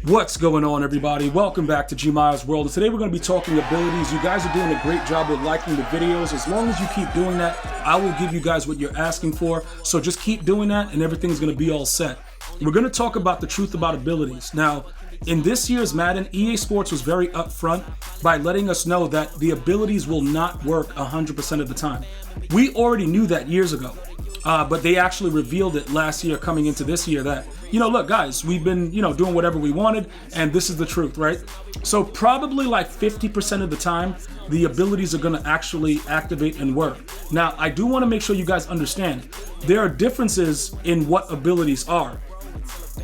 What's going on, everybody? Welcome back to GmiasWorld, and today we're going to be talking abilities. You guys are doing a great job with liking the videos. As long as you keep doing that, I will give you guys what you're asking for. So just keep doing that and everything's going to be all set. We're going to talk about the truth about abilities. Now, in this year's Madden, EA Sports was very upfront by letting us know that the abilities will not work 100% of the time. We already knew that years ago. But they actually revealed it last year coming into this year that, look guys, we've been, doing whatever we wanted and this is the truth, right? So probably like 50% of the time, the abilities are gonna actually activate and work. Now, I do wanna make sure you guys understand, there are differences in what abilities are.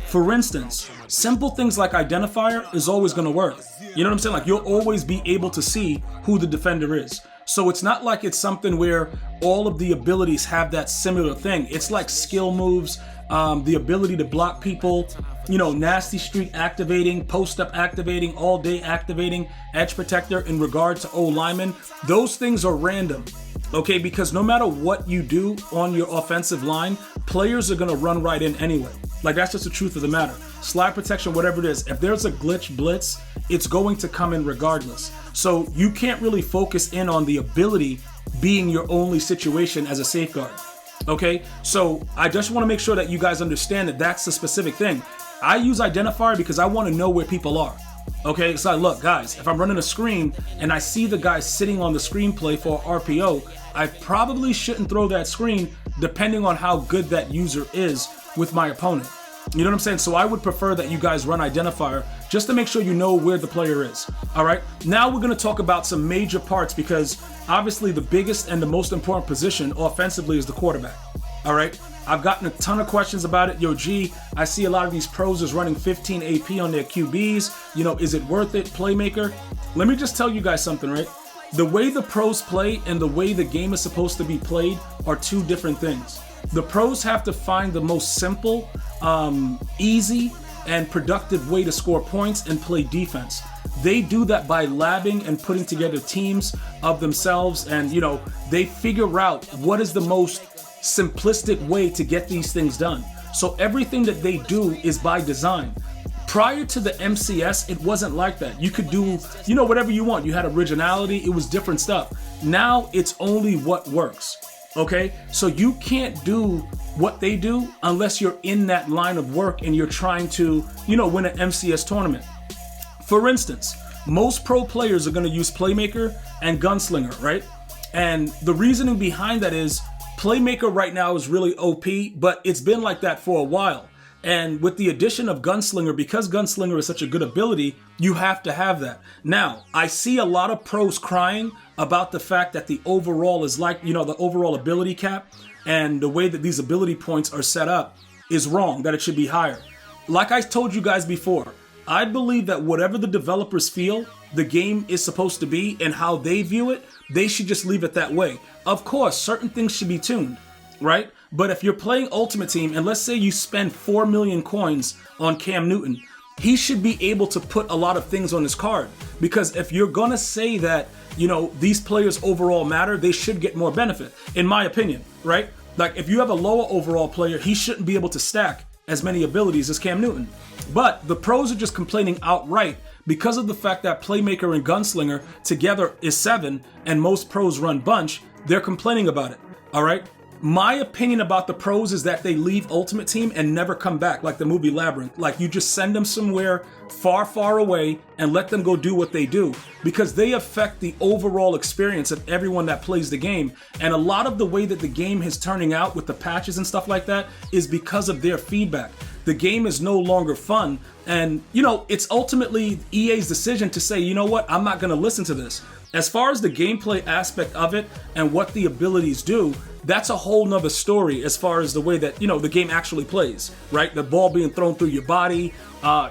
For instance, simple things like identifier is always gonna work. You know what I'm saying? Like you'll always be able to see who the defender is. So it's not like it's something where all of the abilities have that similar thing. It's like skill moves, the ability to block people, nasty streak activating, post-up activating, all-day activating, edge protector in regard to O-lineman. Those things are random, okay? Because no matter what you do on your offensive line, players are gonna run right in anyway. Like that's just the truth of the matter. Slide protection, whatever it is, if there's a glitch blitz, it's going to come in regardless. So you can't really focus in on the ability being your only situation as a safeguard. Okay, so I just want to make sure that you guys understand that that's the specific thing. I use identifier because I want to know where people are. Okay, so look guys, if I'm running a screen and I see the guy sitting on the screenplay for RPO, I probably shouldn't throw that screen depending on how good that user is with my opponent. You know what I'm saying? So I would prefer that you guys run identifier just to make sure you know where the player is. All right, now we're going to talk about some major parts because obviously the biggest and the most important position offensively is the quarterback. All right, I've gotten a ton of questions about it. Yo, G, I see a lot of these pros is running 15 AP on their QBs. Is it worth it? Playmaker. Let me just tell you guys something, right? The way the pros play and the way the game is supposed to be played are two different things. The pros have to find the most simple, easy, and productive way to score points and play defense. They do that by labbing and putting together teams of themselves, and they figure out what is the most simplistic way to get these things done. So everything that they do is by design. Prior to the MCS, it wasn't like that. You could do, whatever you want. You had originality, it was different stuff. Now it's only what works. Okay, so you can't do what they do unless you're in that line of work and you're trying to, win an MCS tournament. For instance, most pro players are going to use Playmaker and Gunslinger, right? And the reasoning behind that is Playmaker right now is really OP, but it's been like that for a while. And with the addition of Gunslinger, because Gunslinger is such a good ability, you have to have that. Now, I see a lot of pros crying about the fact that the overall is like, the overall ability cap and the way that these ability points are set up is wrong, that it should be higher. Like I told you guys before, I believe that whatever the developers feel the game is supposed to be and how they view it, they should just leave it that way. Of course, certain things should be tuned, right? But if you're playing Ultimate Team and let's say you spend 4 million coins on Cam Newton, he should be able to put a lot of things on his card. Because if you're gonna say that, these players overall matter, they should get more benefit, in my opinion, right? Like if you have a lower overall player, he shouldn't be able to stack as many abilities as Cam Newton. But the pros are just complaining outright because of the fact that Playmaker and Gunslinger together is 7 and most pros run bunch, they're complaining about it, all right? My opinion about the pros is that they leave Ultimate Team and never come back, like the movie Labyrinth. Like you just send them somewhere far, far away and let them go do what they do because they affect the overall experience of everyone that plays the game. And a lot of the way that the game is turning out with the patches and stuff like that is because of their feedback. The game is no longer fun. And, it's ultimately EA's decision to say, you know what, I'm not going to listen to this. As far as the gameplay aspect of it and what the abilities do, that's a whole nother story as far as the way that, the game actually plays, right? The ball being thrown through your body,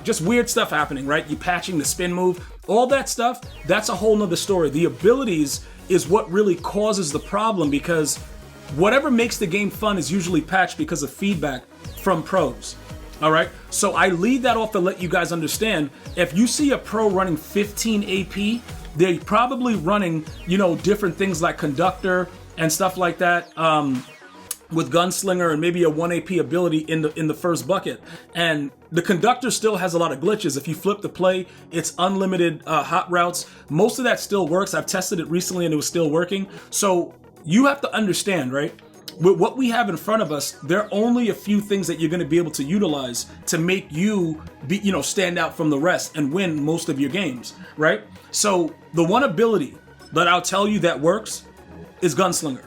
just weird stuff happening, right? You patching the spin move, all that stuff, that's a whole nother story. The abilities is what really causes the problem because whatever makes the game fun is usually patched because of feedback from pros. All right, so I leave that off to let you guys understand. If you see a pro running 15 AP, they're probably running, different things like conductor and stuff like that. with Gunslinger and maybe a 1 AP ability in the first bucket. And the Conductor still has a lot of glitches. If you flip the play, it's unlimited hot routes. Most of that still works. I've tested it recently and it was still working. So you have to understand, right? With what we have in front of us, there are only a few things that you're going to be able to utilize to make you be, stand out from the rest and win most of your games, right? So the one ability that I'll tell you that works is Gunslinger,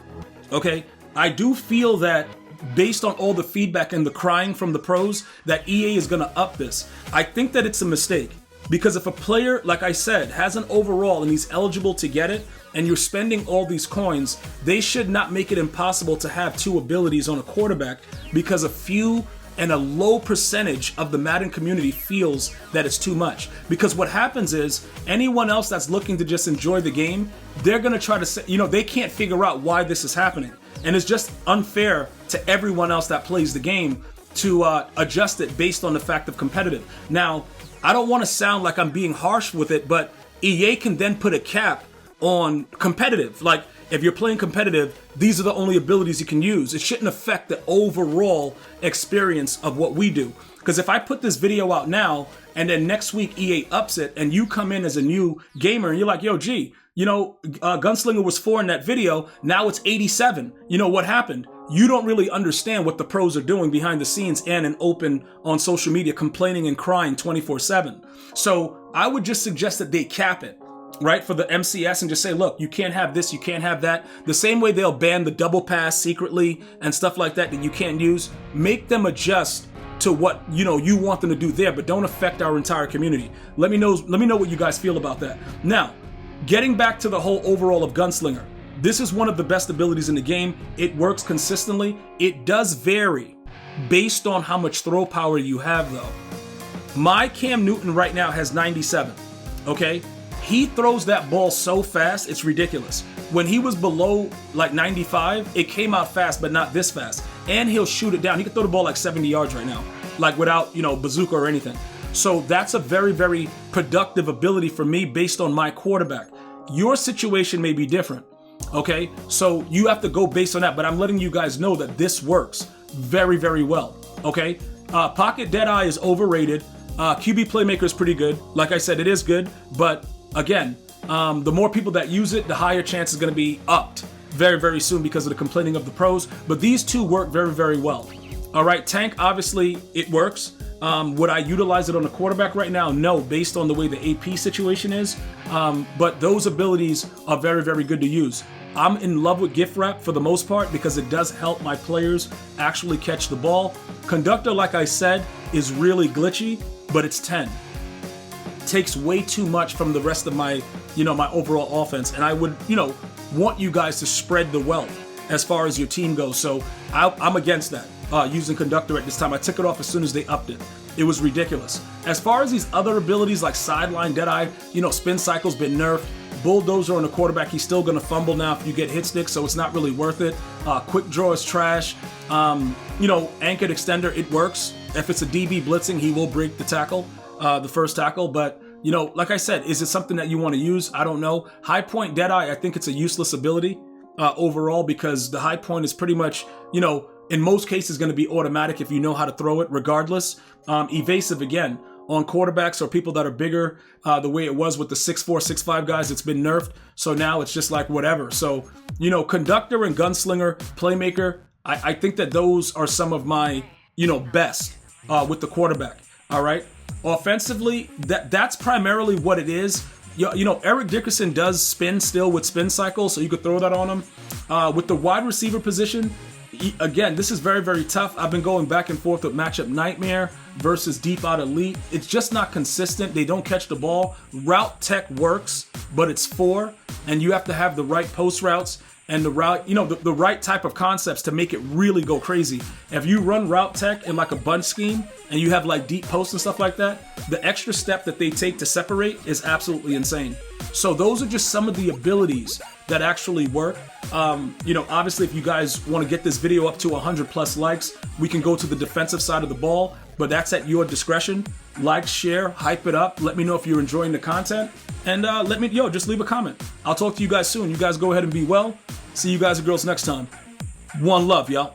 okay? I do feel that based on all the feedback and the crying from the pros that EA is going to up this. I think that it's a mistake because if a player, like I said, has an overall and he's eligible to get it, and you're spending all these coins, they should not make it impossible to have two abilities on a quarterback because a few and a low percentage of the Madden community feels that it's too much. Because what happens is anyone else that's looking to just enjoy the game, they're gonna try to say, they can't figure out why this is happening. And it's just unfair to everyone else that plays the game to adjust it based on the fact of competitive. Now, I don't wanna sound like I'm being harsh with it, but EA can then put a cap on competitive. Like, if you're playing competitive, these are the only abilities you can use. It shouldn't affect the overall experience of what we do. Because if I put this video out now, and then next week EA ups it, and you come in as a new gamer, and you're like, yo, G, Gunslinger was 4 in that video, now it's 87. What happened? You don't really understand what the pros are doing behind the scenes and in open on social media, complaining and crying 24/7. So I would just suggest that they cap it, right, for the MCS and just say, look, you can't have this, you can't have that. The same way they'll ban the double pass secretly and stuff like that you can't use. Make them adjust to what you want them to do there, but don't affect our entire community. Let me know what you guys feel about that. Now, getting back to the whole overall of Gunslinger, this is one of the best abilities in the game. It works consistently. It does vary based on how much throw power you have, though. My Cam Newton right now has 97, okay? He throws that ball so fast, it's ridiculous. When he was below like 95, it came out fast, but not this fast. And he'll shoot it down. He can throw the ball like 70 yards right now, like without, bazooka or anything. So that's a very, very productive ability for me based on my quarterback. Your situation may be different, okay? So you have to go based on that, but I'm letting you guys know that this works very, very well, okay? Pocket Deadeye is overrated. QB Playmaker is pretty good. Like I said, it is good, but again, the more people that use it, the higher chance is going to be upped very, very soon because of the complaining of the pros. But these two work very, very well. All right, Tank, obviously, it works. Would I utilize it on the quarterback right now? No, based on the way the AP situation is. But those abilities are very, very good to use. I'm in love with gift wrap for the most part because it does help my players actually catch the ball. Conductor, like I said, is really glitchy, but it's 10. Takes way too much from the rest of my, my overall offense. And I would, want you guys to spread the wealth as far as your team goes. So I'm against that, using Conductor at this time. I took it off as soon as they upped it. It was ridiculous. As far as these other abilities like Sideline Deadeye, Spin Cycle's been nerfed. Bulldozer on the quarterback, he's still going to fumble now if you get hit stick, so it's not really worth it. Quick Draw is trash. Anchored Extender, it works. If it's a DB blitzing, he will break the tackle. The first tackle, but like I said, is it something that you want to use? I don't know. High Point Deadeye, I think it's a useless ability overall because the high point is pretty much, in most cases going to be automatic if you know how to throw it regardless. Evasive, again, on quarterbacks or people that are bigger, the way it was with the 6'4", 6'5" guys, it's been nerfed. So now it's just like whatever. So, Conductor and Gunslinger, Playmaker, I think that those are some of my, best with the quarterback. All right. Offensively, that's primarily what it is. Eric Dickerson does spin still with Spin Cycle, so you could throw that on him. With the wide receiver position, again, this is very, very tough. I've been going back and forth with Matchup Nightmare versus Deep Out Elite. It's just not consistent. They don't catch the ball. Route Tech works, but it's 4, and you have to have the right post routes and the route, the right type of concepts to make it really go crazy. If you run Route Tech in like a bunch scheme and you have like deep posts and stuff like that, the extra step that they take to separate is absolutely insane. So those are just some of the abilities that actually work. Obviously, if you guys want to get this video up to 100+ likes, we can go to the defensive side of the ball, but that's at your discretion. Like, share, hype it up. Let me know if you're enjoying the content, and just leave a comment. I'll talk to you guys soon. You guys go ahead and be well. See you guys and girls next time. One love, y'all.